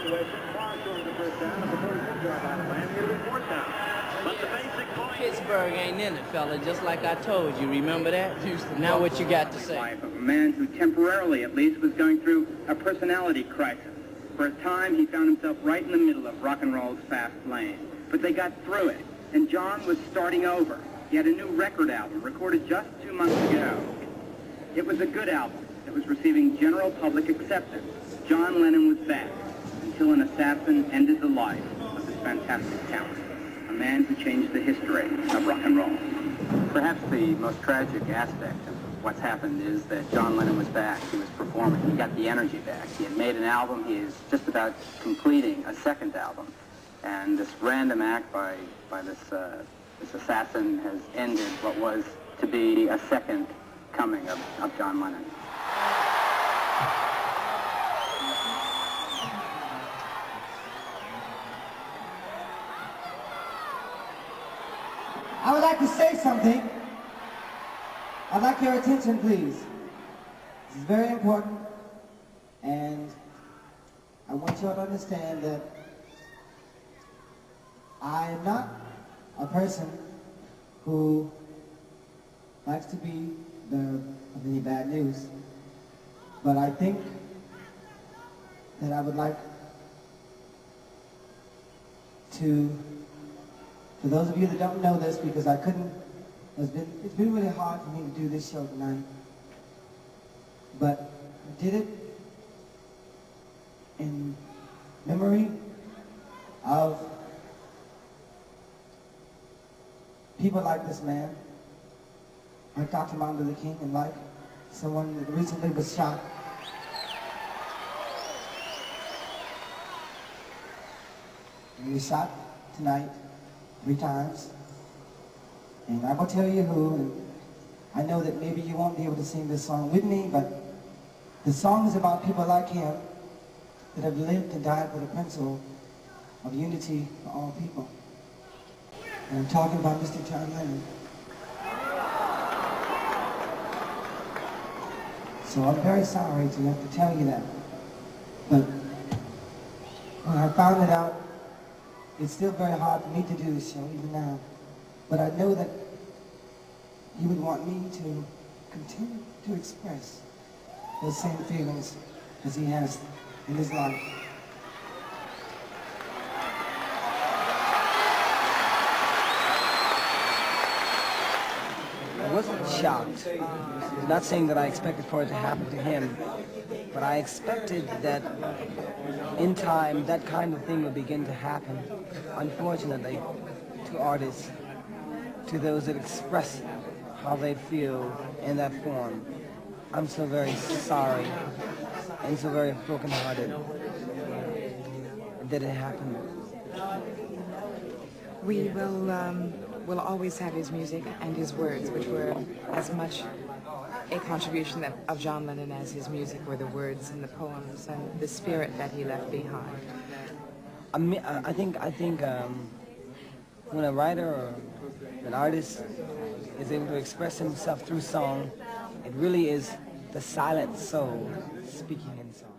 situation. Clark throwing the first down, and before he could drive out of land, he had a fourth down. But the basic point... Pittsburgh ain't in it, fella, just like I told you. Remember that? Now what you got to say? Life of a man who temporarily, at least, was going through a personality crisis. For a time, he found himself right in the middle of rock and roll's fast lane. But they got through it, and John was starting over. He had a new record album recorded just 2 months ago. It was a good album that was receiving general public acceptance. John Lennon was back until an assassin ended the life of this fantastic talent. A man who changed the history of rock and roll. Perhaps the most tragic aspect of what's happened is that John Lennon was back. He was performing. He got the energy back. He had made an album. He is just about completing a second album. And this random act by this assassin has ended what was to be a second coming of John Lennon. I would like to say something. I'd like your attention, please. This is very important, and I want you all to understand that I am not a person who likes to be the bearer of any bad news, but I think that I would like to, for those of you that don't know this, because I couldn't, it's been really hard for me to do this show tonight, but I did it in memory of people like this man, like Dr. Martin Luther King, and like someone that recently was shot. And he was shot tonight 3 times. And I will tell you who, and I know that maybe you won't be able to sing this song with me, but the song is about people like him that have lived and died for the principle of unity for all people. And I'm talking about Mr. John Lennon. So I'm very sorry to have to tell you that. But when I found it out, it's still very hard for me to do this show, even now. But I know that you would want me to continue to express those same feelings as he has in his life. I wasn't shocked. I'm not saying that I expected for it to happen to him, but I expected that in time that kind of thing would begin to happen, unfortunately, to artists, to those that express how they feel in that form. I'm so very sorry and so very broken-hearted that it happened. We will always have his music and his words, which were as much a contribution of John Lennon as his music were the words and the poems and the spirit that he left behind. I think when a writer or an artist is able to express himself through song, it really is the silent soul speaking in song.